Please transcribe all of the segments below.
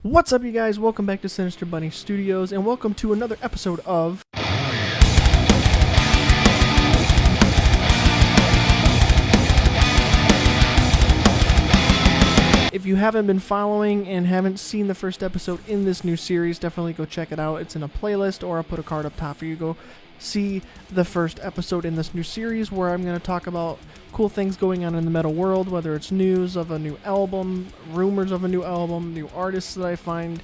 What's up, you guys? Welcome back to Sinister Bunny Studios, and welcome to another episode of... If you haven't been following and haven't seen the first episode in this new series, definitely go check it out. It's in a playlist, or I'll put a card up top for you to go see the first episode in this new series, where I'm going to talk about cool things going on in the metal world, whether it's news of a new album, rumors of a new album, new artists that I find,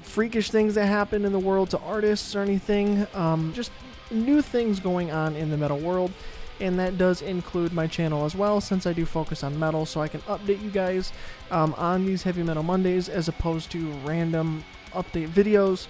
freakish things that happen in the world to artists or anything, just new things going on in the metal world. And that does include my channel as well, since I do focus on metal, so I can update you guys on these Heavy Metal Mondays as opposed to random update videos.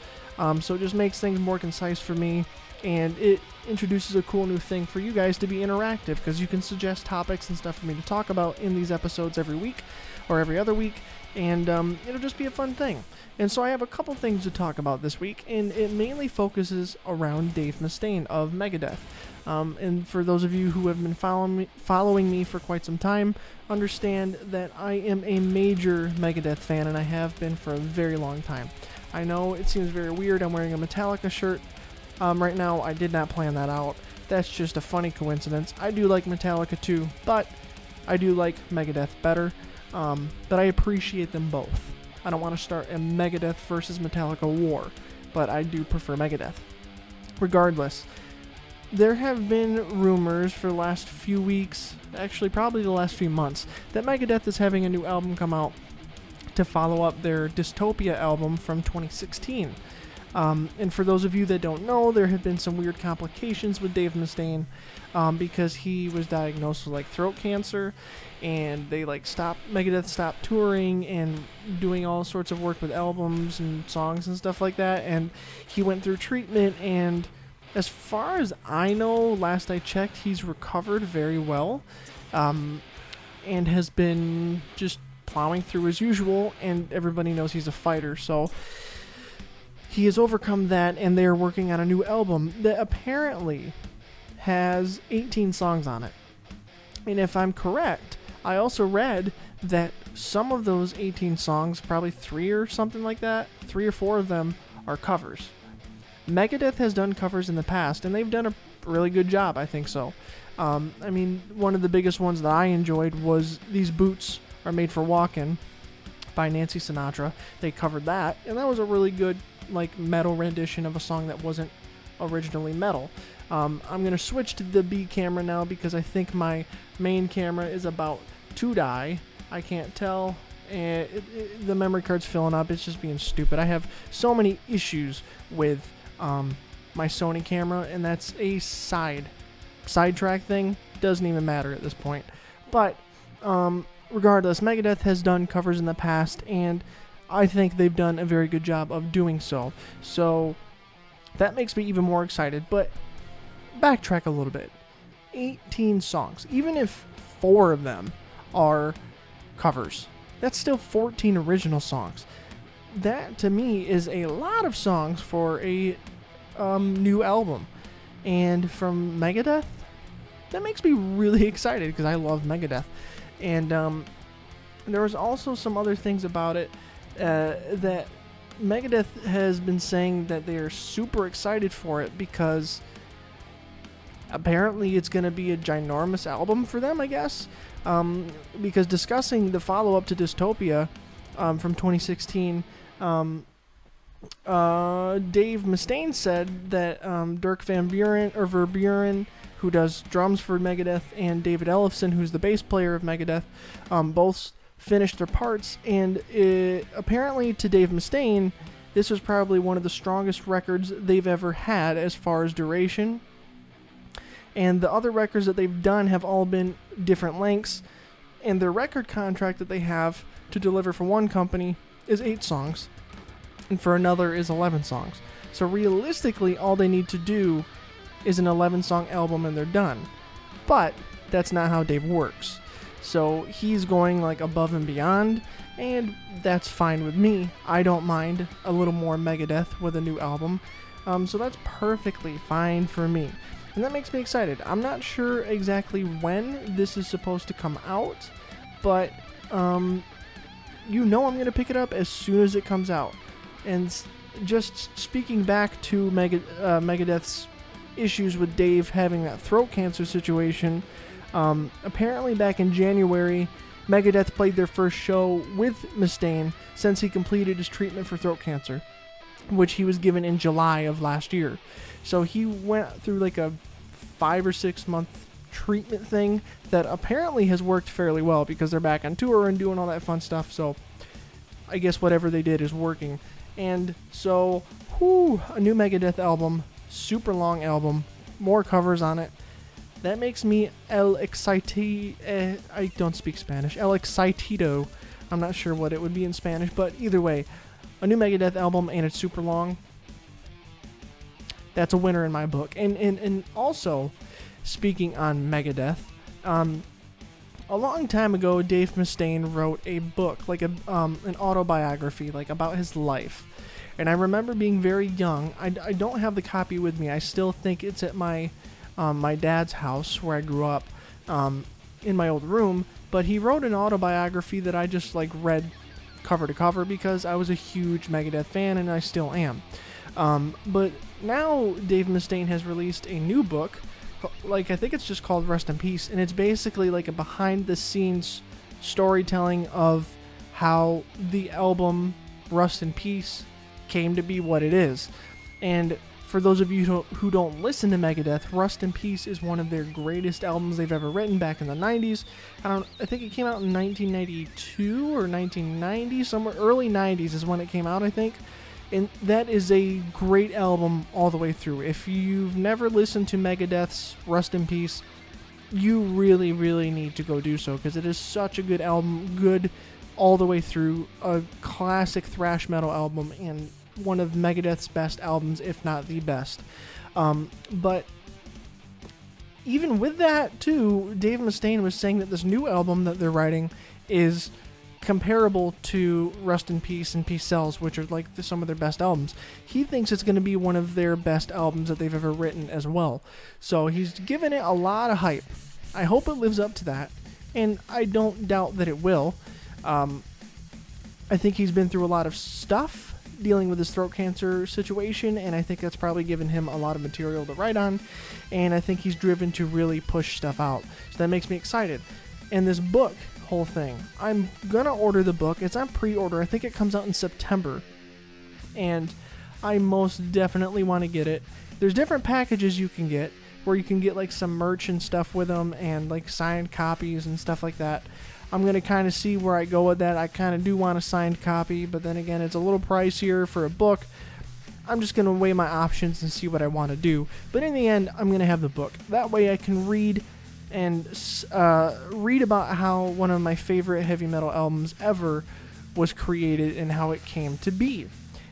So it just makes things more concise for me, and it introduces a cool new thing for you guys to be interactive, because you can suggest topics and stuff for me to talk about in these episodes every week or every other week, and it'll just be a fun thing. And so I have a couple things to talk about this week, and it mainly focuses around Dave Mustaine of Megadeth. And for those of you who have been following me for quite some time, understand that I am a major Megadeth fan, and I have been for a very long time. I know it seems very weird. I'm wearing a Metallica shirt right now. I did not plan that out. That's just a funny coincidence. I do like Metallica too, but I do like Megadeth better. But I appreciate them both. I don't want to start a Megadeth versus Metallica war, but I do prefer Megadeth. Regardless, there have been rumors for the last few weeks, actually probably the last few months, that Megadeth is having a new album come out to follow up their Dystopia album from 2016. And for those of you that don't know, there have been some weird complications with Dave Mustaine because he was diagnosed with throat cancer, and they Megadeth stopped touring and doing all sorts of work with albums and songs and stuff like that, and he went through treatment, and as far as I know, last I checked, he's recovered very well, and has been just plowing through as usual, and everybody knows he's a fighter, so he has overcome that, and they're working on a new album that apparently has 18 songs on it. And if I'm correct, I also read that some of those 18 songs, probably 3 or something like that, 3 or 4 of them are covers. Megadeth has done covers in the past, and they've done a really good job, I think so. I mean, one of the biggest ones that I enjoyed was These Boots Are Made for Walkin' by Nancy Sinatra. They covered that, and that was a really good metal rendition of a song that wasn't originally metal. I'm going to switch to the B camera now, because I think my main camera is about to die. I can't tell. The memory card's filling up. It's just being stupid. I have so many issues with my Sony camera, and that's a sidetrack thing. Doesn't even matter at this point. But regardless, Megadeth has done covers in the past, and I think they've done a very good job of doing so. So that makes me even more excited. But backtrack a little bit. 18 songs. Even if 4 of them are covers, that's still 14 original songs. That, to me, is a lot of songs for a new album. And from Megadeth, that makes me really excited, because I love Megadeth. And there was also some other things about it that Megadeth has been saying that they are super excited for it, because apparently it's going to be a ginormous album for them, I guess. Because discussing the follow-up to Dystopia from 2016, Dave Mustaine said that Dirk Van Verburen, who does drums for Megadeth, and David Ellefson, who's the bass player of Megadeth, both finished their parts, and apparently to Dave Mustaine, this was probably one of the strongest records they've ever had as far as duration. And the other records that they've done have all been different lengths, and their record contract that they have to deliver for one company is 8 songs, and for another is 11 songs. So realistically, all they need to do is an 11-song album and they're done. But that's not how Dave works. So he's going above and beyond, and that's fine with me. I don't mind a little more Megadeth with a new album. So that's perfectly fine for me. And that makes me excited. I'm not sure exactly when this is supposed to come out, but I'm going to pick it up as soon as it comes out. And just speaking back to Megadeth's issues with Dave having that throat cancer situation, apparently back in January, Megadeth played their first show with Mustaine since he completed his treatment for throat cancer, which he was given in July of last year. So he went through like a 5 or 6 month treatment thing that apparently has worked fairly well because they're back on tour and doing all that fun stuff. So I guess whatever they did is working. And so, a new Megadeth album, super long album, more covers on it. That makes me I don't speak Spanish. El excitado. I'm not sure what it would be in Spanish, but either way, a new Megadeth album and it's super long. That's a winner in my book. And also, speaking on Megadeth, a long time ago, Dave Mustaine wrote a book, like an autobiography, like about his life. And I remember being very young. I don't have the copy with me. I still think it's at my dad's house where I grew up, in my old room. But he wrote an autobiography that I just like read cover to cover because I was a huge Megadeth fan and I still am. But now Dave Mustaine has released a new book, like I think it's just called Rest in Peace, and it's basically like a behind the scenes storytelling of how the album Rust in Peace came to be what it is. And for those of you who don't listen to Megadeth, Rust in Peace is one of their greatest albums they've ever written back in the 90s. I think it came out in 1992 or 1990, somewhere early 90s is when it came out, I think. And that is a great album all the way through. If you've never listened to Megadeth's Rust in Peace, you really, really need to go do so because it is such a good album, good all the way through, a classic thrash metal album and one of Megadeth's best albums, if not the best. But even with that, too, Dave Mustaine was saying that this new album that they're writing is comparable to Rust in Peace and Peace Sells, which are like some of their best albums. He thinks it's going to be one of their best albums that they've ever written as well. So he's given it a lot of hype. I hope it lives up to that, and I don't doubt that it will. I think he's been through a lot of stuff dealing with his throat cancer situation, and I think that's probably given him a lot of material to write on, and I think he's driven to really push stuff out. So that makes me excited. And this book, whole thing, I'm gonna order the book. It's on pre-order. I think it comes out in September, and I most definitely want to get it. There's different packages you can get where you can get like some merch and stuff with them and like signed copies and stuff like that. I'm going to kind of see where I go with that. I kind of do want a signed copy, but then again, it's a little pricier for a book. I'm just going to weigh my options and see what I want to do. But in the end, I'm going to have the book. That way I can read and read about how one of my favorite heavy metal albums ever was created and how it came to be.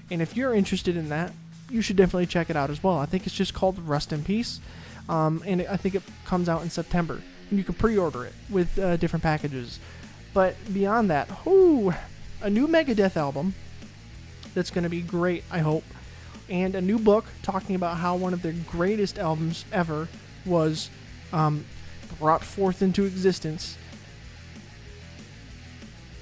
And if you're interested in that, you should definitely check it out as well. I think it's just called Rust in Peace, and I think it comes out in September. And you can pre-order it with different packages. But beyond that, a new Megadeth album that's going to be great, I hope, and a new book talking about how one of their greatest albums ever was brought forth into existence.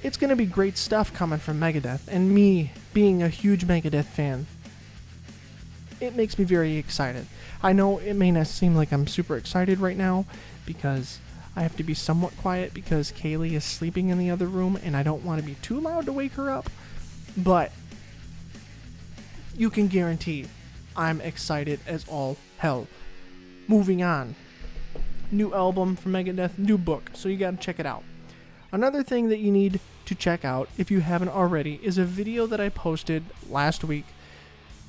It's going to be great stuff coming from Megadeth, and me being a huge Megadeth fan, it makes me very excited. I know it may not seem like I'm super excited right now, because I have to be somewhat quiet because Kaylee is sleeping in the other room and I don't want to be too loud to wake her up. But you can guarantee I'm excited as all hell. Moving on. New album from Megadeth, new book, so you gotta check it out. Another thing that you need to check out, if you haven't already, is a video that I posted last week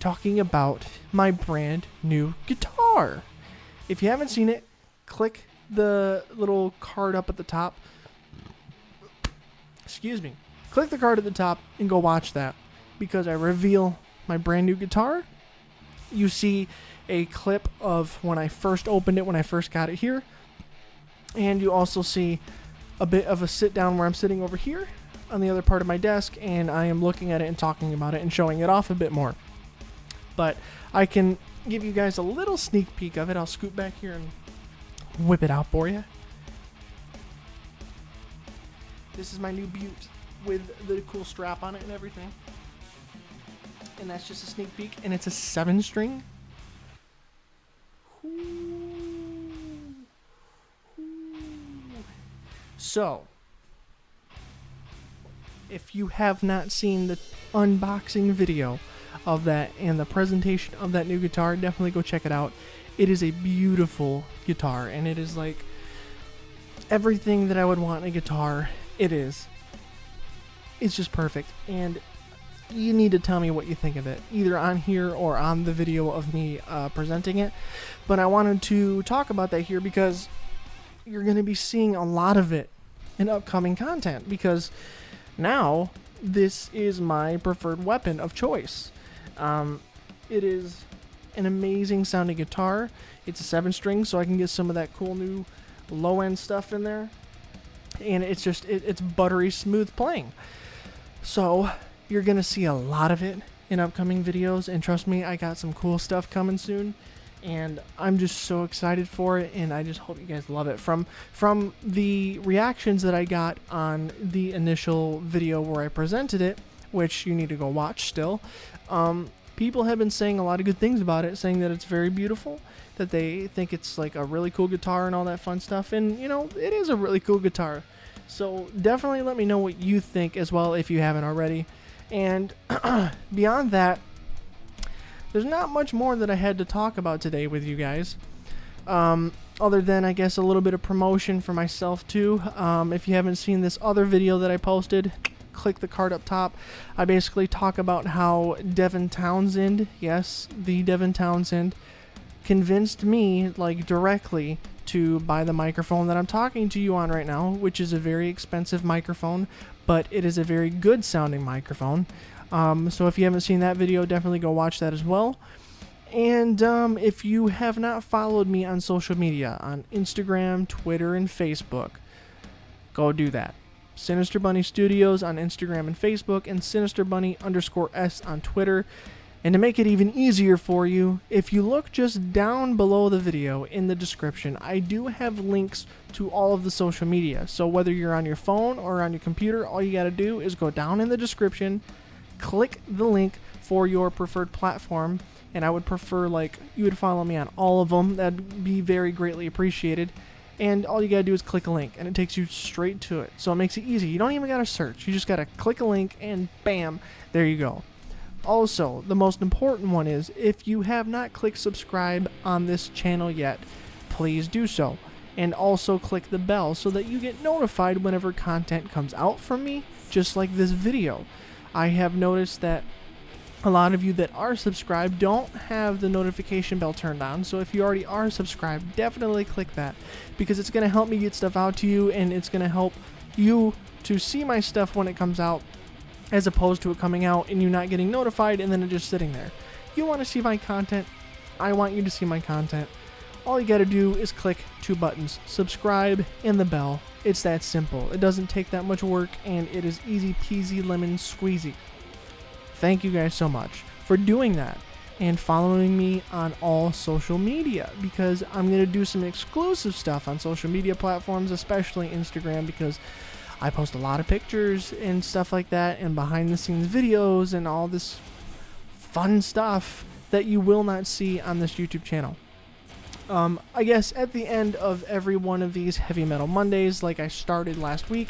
talking about my brand new guitar. If you haven't seen it, click the little card up at the top. Click the card at the top and go watch that, because I reveal my brand new guitar. You see a clip of when I first opened it, when I first got it here, and you also see a bit of a sit down where I'm sitting over here on the other part of my desk and I am looking at it and talking about it and showing it off a bit more. But I can give you guys a little sneak peek of it. I'll scoot back here and whip it out for you. This is my new Butte. with the cool strap on it and everything. And that's just a sneak peek, and it's a 7-string. So, if you have not seen the unboxing video of that and the presentation of that new guitar, definitely go check it out. It is a beautiful guitar, and it is like everything that I would want in a guitar. It is. It's just perfect, and you need to tell me what you think of it, either on here or on the video of me presenting it. But I wanted to talk about that here because you're going to be seeing a lot of it in upcoming content, because now this is my preferred weapon of choice. It is an amazing sounding guitar. It's a 7-string, so I can get some of that cool new low end stuff in there, and it's just it's buttery smooth playing. So you're gonna see a lot of it in upcoming videos, and trust me, I got some cool stuff coming soon, and I'm just so excited for it, and I just hope you guys love it. From the reactions that I got on the initial video where I presented it, which you need to go watch still, people have been saying a lot of good things about it, saying that it's very beautiful, that they think it's like a really cool guitar and all that fun stuff, and you know, it is a really cool guitar. So definitely let me know what you think as well if you haven't already. And beyond that, there's not much more that I had to talk about today with you guys, other than I guess a little bit of promotion for myself too. If you haven't seen this other video that I posted, click the card up top. I basically talk about how Devin Townsend, yes, the Devin Townsend, convinced me like directly to buy the microphone that I'm talking to you on right now, which is a very expensive microphone, but it is a very good sounding microphone. So if you haven't seen that video, definitely go watch that as well. And if you have not followed me on social media, on Instagram, Twitter, and Facebook, go do that. Sinister Bunny Studios on Instagram and Facebook, and Sinister Bunny_S on Twitter. And to make it even easier for you, if you look just down below the video in the description, I do have links to all of the social media. So whether you're on your phone or on your computer, all you gotta do is go down in the description, click the link for your preferred platform, and I would prefer like you would follow me on all of them. That'd be very greatly appreciated. And all you gotta do is click a link, and it takes you straight to it. So it makes it easy. You don't even gotta search. You just gotta click a link, and bam, there you go. Also, the most important one is, if you have not clicked subscribe on this channel yet, please do so. And also click the bell so that you get notified whenever content comes out from me, just like this video. I have noticed that a lot of you that are subscribed don't have the notification bell turned on, so if you already are subscribed, definitely click that, because it's going to help me get stuff out to you, and it's going to help you to see my stuff when it comes out, as opposed to it coming out and you not getting notified and then it just sitting there. You want to see my content, I want you to see my content. All you got to do is click 2 buttons, subscribe and the bell. It's that simple. It doesn't take that much work, and it is easy peasy lemon squeezy. Thank you guys so much for doing that and following me on all social media, because I'm going to do some exclusive stuff on social media platforms, especially Instagram, because I post a lot of pictures and stuff like that, and behind the scenes videos and all this fun stuff that you will not see on this YouTube channel. I guess at the end of every one of these Heavy Metal Mondays, like I started last week,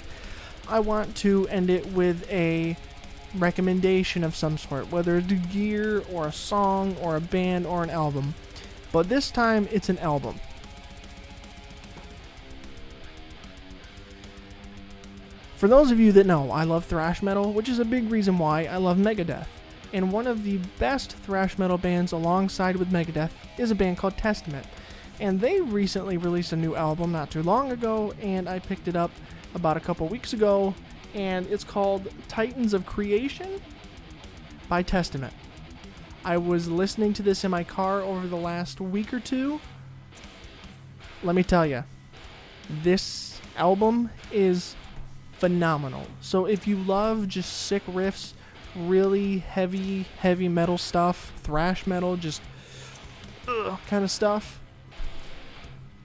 I want to end it with a recommendation of some sort, whether it's gear or a song or a band or an album. But this time it's an album. For those of you that know, I love thrash metal, which is a big reason why I love Megadeth. And one of the best thrash metal bands alongside with Megadeth is a band called Testament. And they recently released a new album not too long ago, and I picked it up about a couple weeks ago, and it's called Titans of Creation by Testament. I was listening to this in my car over the last week or two. Let me tell you, this album is phenomenal. So if you love just sick riffs, really heavy metal stuff, thrash metal, just kind of stuff,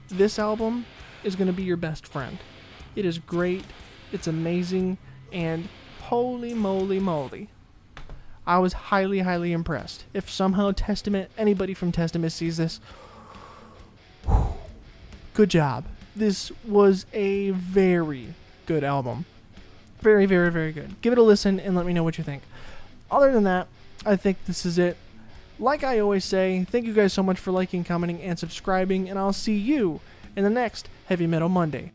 this album is going to be your best friend. It is great, it's amazing, and Holy moly moly. I was highly, highly impressed. If somehow anybody from Testament sees this, good job. This was a very good album. Very, very, very good. Give it a listen and let me know what you think. Other than that, I think this is it. Like I always say, thank you guys so much for liking, commenting, and subscribing, and I'll see you in the next Heavy Metal Monday.